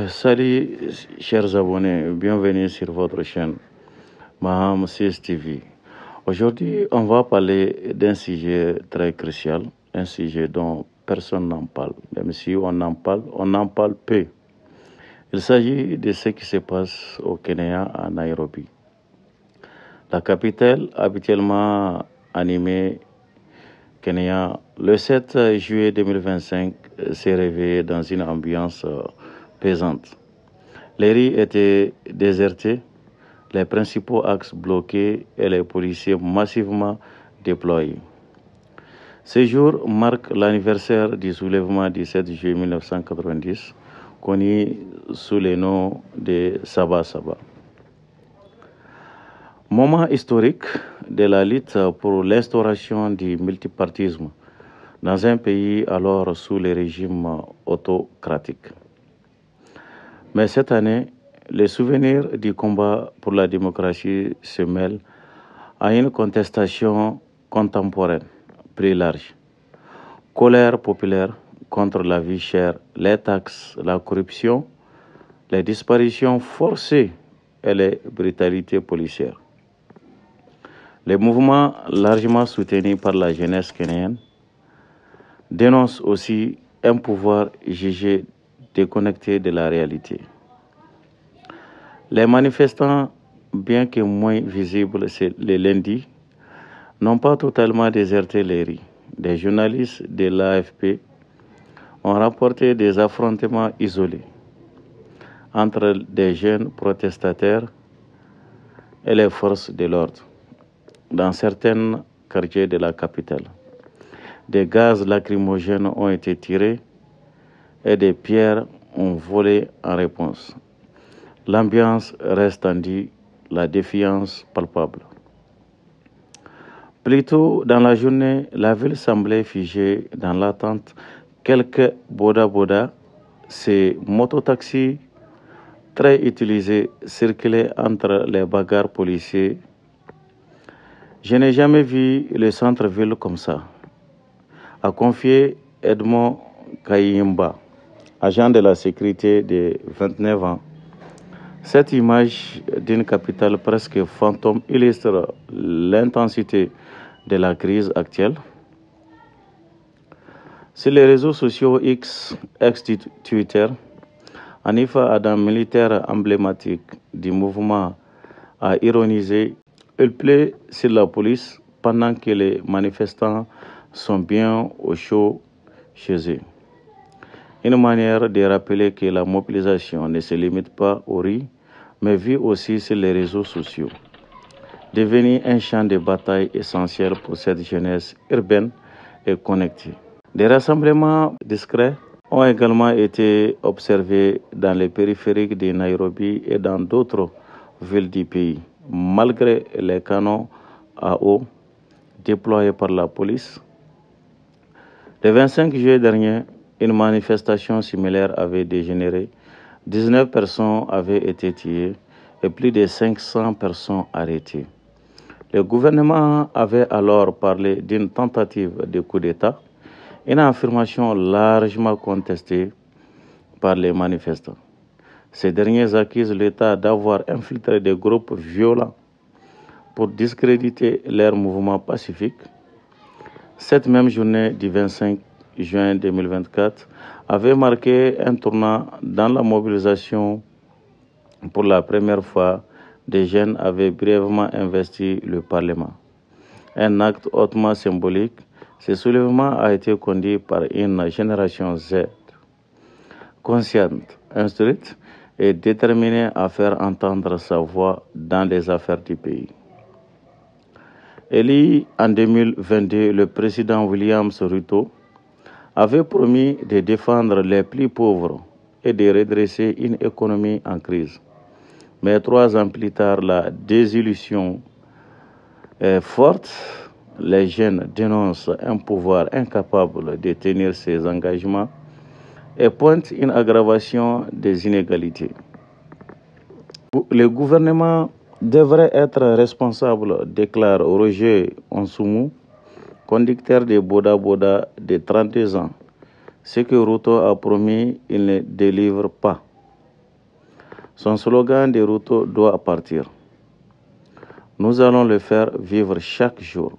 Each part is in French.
Salut, chers abonnés, bienvenue sur votre chaîne Maham CSTV. Aujourd'hui, on va parler d'un sujet très crucial, un sujet dont personne n'en parle. Même si on en parle peu. Il s'agit de ce qui se passe au Kenya, à Nairobi. La capitale, habituellement animée Kenya, le 7 juillet 2025, s'est réveillé dans une ambiance pesante. Les rues étaient désertées, les principaux axes bloqués et les policiers massivement déployés. Ce jour marque l'anniversaire du soulèvement du 7 juillet 1990, connu sous le nom de Saba Saba. Moment historique de la lutte pour l'instauration du multipartisme dans un pays alors sous le régime autocratique. Mais cette année, les souvenirs du combat pour la démocratie se mêlent à une contestation contemporaine plus large. Colère populaire contre la vie chère, les taxes, la corruption, les disparitions forcées et les brutalités policières. Les mouvements largement soutenus par la jeunesse kenyenne dénoncent aussi un pouvoir jugé déconnecté de la réalité. Les manifestants, bien que moins visibles le lundi, n'ont pas totalement déserté les rues. Des journalistes de l'AFP ont rapporté des affrontements isolés entre des jeunes protestataires et les forces de l'ordre dans certains quartiers de la capitale. Des gaz lacrymogènes ont été tirés et des pierres ont volé en réponse. L'ambiance reste tendue, la défiance palpable. Plus tôt dans la journée, la ville semblait figée dans l'attente. Quelques boda-boda, ces mototaxis très utilisés, circulaient entre les bagarres policiers. Je n'ai jamais vu le centre-ville comme ça, a confié Edmond Kayimba, agent de la sécurité de 29 ans. Cette image d'une capitale presque fantôme illustre l'intensité de la crise actuelle. Sur les réseaux sociaux X, ex-Twitter, Hanifa Adam, militaire emblématique du mouvement, a ironisé. Il plaît sur la police pendant que les manifestants sont bien au chaud chez eux. Une manière de rappeler que la mobilisation ne se limite pas aux rues, mais vit aussi sur les réseaux sociaux, devenu un champ de bataille essentiel pour cette jeunesse urbaine et connectée. Des rassemblements discrets ont également été observés dans les périphériques de Nairobi et dans d'autres villes du pays, malgré les canons à eau déployés par la police. Le 25 juillet dernier, une manifestation similaire avait dégénéré. 19 personnes avaient été tuées et plus de 500 personnes arrêtées. Le gouvernement avait alors parlé d'une tentative de coup d'État, une affirmation largement contestée par les manifestants. Ces derniers accusent l'État d'avoir infiltré des groupes violents pour discréditer leur mouvement pacifique. Cette même journée du 25 juin 2024 avait marqué un tournant dans la mobilisation. Pour la première fois, des jeunes avaient brièvement investi le Parlement. Un acte hautement symbolique, ce soulèvement a été conduit par une génération Z, consciente, instruite et déterminée à faire entendre sa voix dans les affaires du pays. Élu en 2022, le président William Ruto avait promis de défendre les plus pauvres et de redresser une économie en crise. Mais 3 ans plus tard, la désillusion est forte. Les jeunes dénoncent un pouvoir incapable de tenir ses engagements et pointent une aggravation des inégalités. Le gouvernement devrait être responsable, déclare Roger Onsumu, conducteur de Boda Boda de 32 ans. Ce que Ruto a promis, il ne délivre pas. Son slogan de Ruto doit partir. Nous allons le faire vivre chaque jour.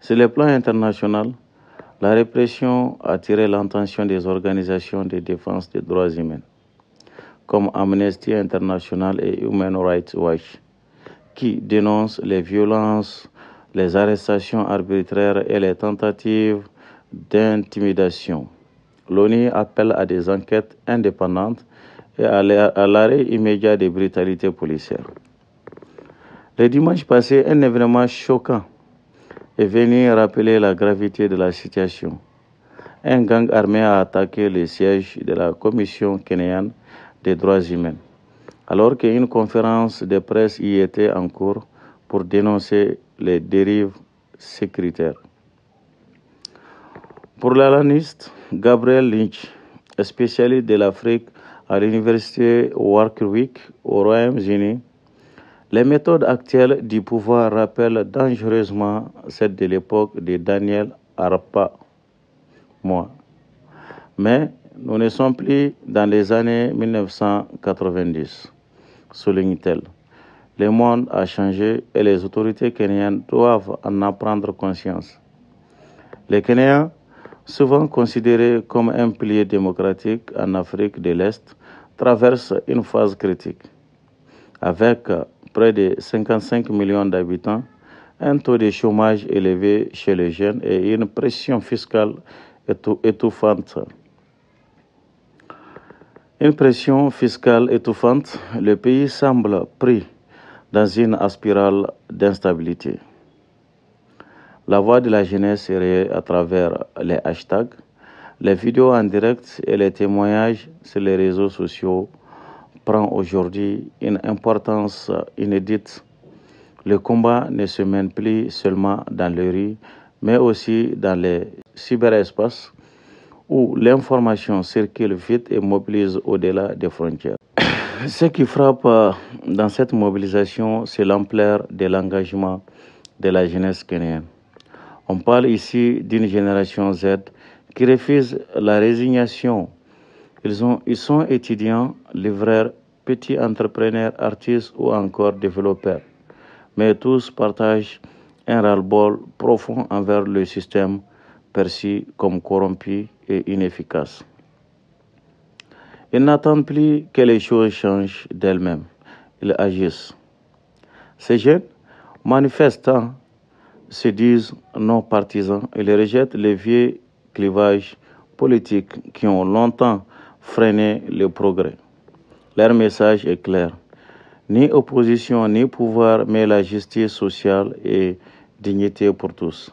Sur le plan international, la répression a attiré l'attention des organisations de défense des droits humains, comme Amnesty International et Human Rights Watch, qui dénoncent les violences, les arrestations arbitraires et les tentatives d'intimidation. L'ONU appelle à des enquêtes indépendantes et à l'arrêt immédiat des brutalités policières. Le dimanche passé, un événement choquant est venu rappeler la gravité de la situation. Un gang armé a attaqué le siège de la Commission kenyane des droits humains, alors qu'une conférence de presse y était en cours pour dénoncer les dérives sécuritaires. Pour l'analyste Gabriel Lynch, spécialiste de l'Afrique à l'université Warwick au Royaume-Uni, les méthodes actuelles du pouvoir rappellent dangereusement celles de l'époque de Daniel Arap Moi. Mais nous ne sommes plus dans les années 1990, souligne-t-elle. Le monde a changé et les autorités kenyanes doivent en prendre conscience. Les Kenyans, souvent considérés comme un pilier démocratique en Afrique de l'Est, traversent une phase critique. Avec près de 55 millions d'habitants, un taux de chômage élevé chez les jeunes et une pression fiscale étouffante. Le pays semble pris dans une spirale d'instabilité. La voix de la jeunesse est réelle à travers les hashtags, les vidéos en direct et les témoignages sur les réseaux sociaux prend aujourd'hui une importance inédite. Le combat ne se mène plus seulement dans les rues, mais aussi dans les cyberespaces où l'information circule vite et mobilise au-delà des frontières. Ce qui frappe dans cette mobilisation, c'est l'ampleur de l'engagement de la jeunesse kenyane. On parle ici d'une génération Z qui refuse la résignation. Ils sont étudiants, livreurs, petits entrepreneurs, artistes ou encore développeurs. Mais tous partagent un ras-le-bol profond envers le système perçu comme corrompu et inefficace. Ils n'attendent plus que les choses changent d'elles-mêmes. Ils agissent. Ces jeunes manifestants se disent non partisans. Ils rejettent les vieux clivages politiques qui ont longtemps freiné le progrès. Leur message est clair. Ni opposition, ni pouvoir, mais la justice sociale et dignité pour tous.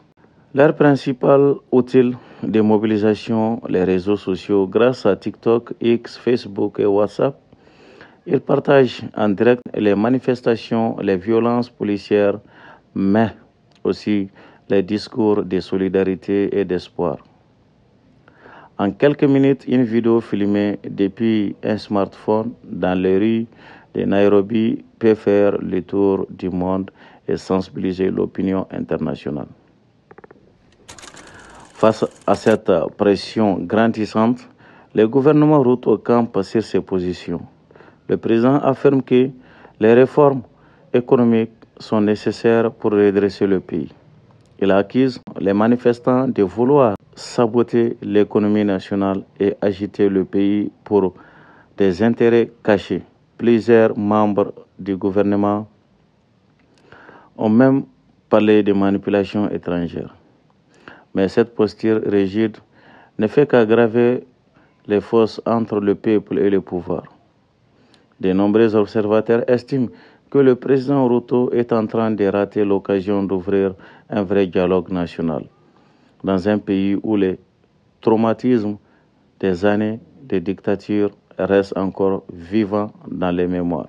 Leur principal outil de mobilisation, les réseaux sociaux, grâce à TikTok, X, Facebook et WhatsApp, ils partagent en direct les manifestations, les violences policières, mais aussi les discours de solidarité et d'espoir. En quelques minutes, une vidéo filmée depuis un smartphone dans les rues de Nairobi peut faire le tour du monde et sensibiliser l'opinion internationale. Face à cette pression grandissante, le gouvernement Ruto campe sur ses positions. Le président affirme que les réformes économiques sont nécessaires pour redresser le pays. Il accuse les manifestants de vouloir saboter l'économie nationale et agiter le pays pour des intérêts cachés. Plusieurs membres du gouvernement ont même parlé de manipulation étrangère. Mais cette posture rigide ne fait qu'aggraver les forces entre le peuple et le pouvoir. De nombreux observateurs estiment que le président Ruto est en train de rater l'occasion d'ouvrir un vrai dialogue national dans un pays où les traumatismes des années de dictature restent encore vivants dans les mémoires.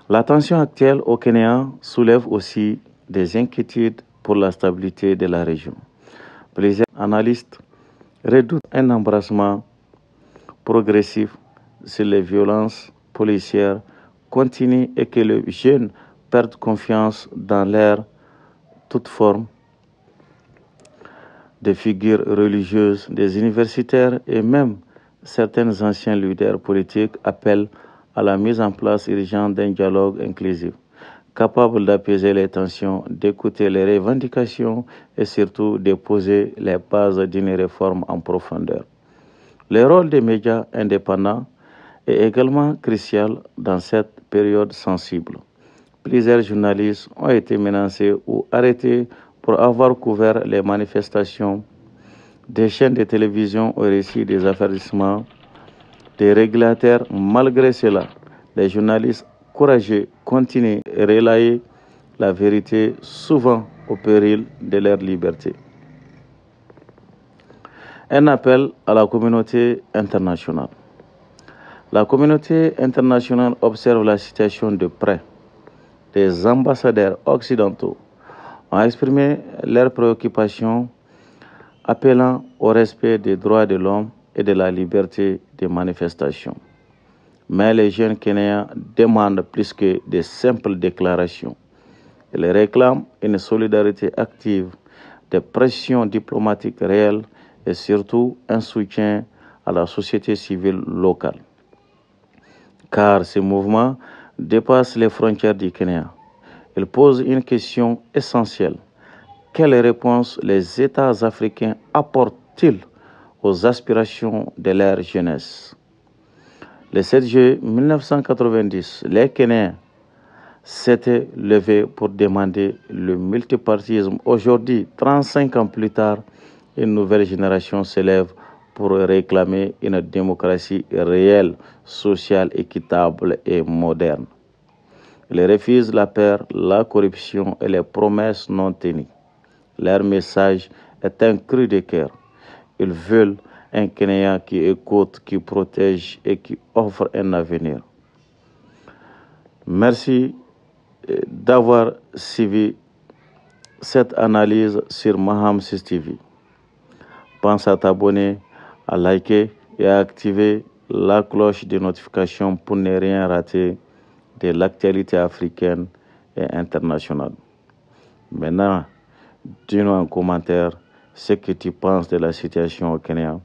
La tension actuelle au Kenya soulève aussi des inquiétudes pour la stabilité de la région. Plusieurs analystes redoutent un embrassement progressif sur les violences policières continues et que les jeunes perdent confiance dans leur toute forme des figures religieuses, des universitaires et même certains anciens leaders politiques appellent à la mise en place urgente d'un dialogue inclusif, capable d'apaiser les tensions, d'écouter les revendications et surtout de poser les bases d'une réforme en profondeur. Le rôle des médias indépendants est également crucial dans cette période sensible. Plusieurs journalistes ont été menacés ou arrêtés pour avoir couvert les manifestations. Des chaînes de télévision ont reçu des avertissements des régulateurs. Malgré cela, les journalistes courageux continuent à relayer la vérité, souvent au péril de leur liberté. Un appel à la communauté internationale. La communauté internationale observe la situation de près. Des ambassadeurs occidentaux ont exprimé leurs préoccupations, appelant au respect des droits de l'homme et de la liberté de manifestation. Mais les jeunes Kenyans demandent plus que de simples déclarations. Ils réclament une solidarité active, des pressions diplomatiques réelles et surtout un soutien à la société civile locale. Car ce mouvement dépasse les frontières du Kenya. Il pose une question essentielle. Quelles réponses les États africains apportent-ils aux aspirations de leur jeunesse? Le 7 juillet 1990, les Kenyans s'étaient levés pour demander le multipartisme. Aujourd'hui, 35 ans plus tard, une nouvelle génération s'élève pour réclamer une démocratie réelle, sociale, équitable et moderne. Ils refusent la peur, la corruption et les promesses non tenues. Leur message est un cri de cœur. Ils veulent un Kenya qui écoute, qui protège et qui offre un avenir. Merci d'avoir suivi cette analyse sur Maham 6 TV. Pense à t'abonner, à liker et à activer la cloche de notification pour ne rien rater de l'actualité africaine et internationale. Maintenant, dis-nous en commentaire ce que tu penses de la situation au Kenya.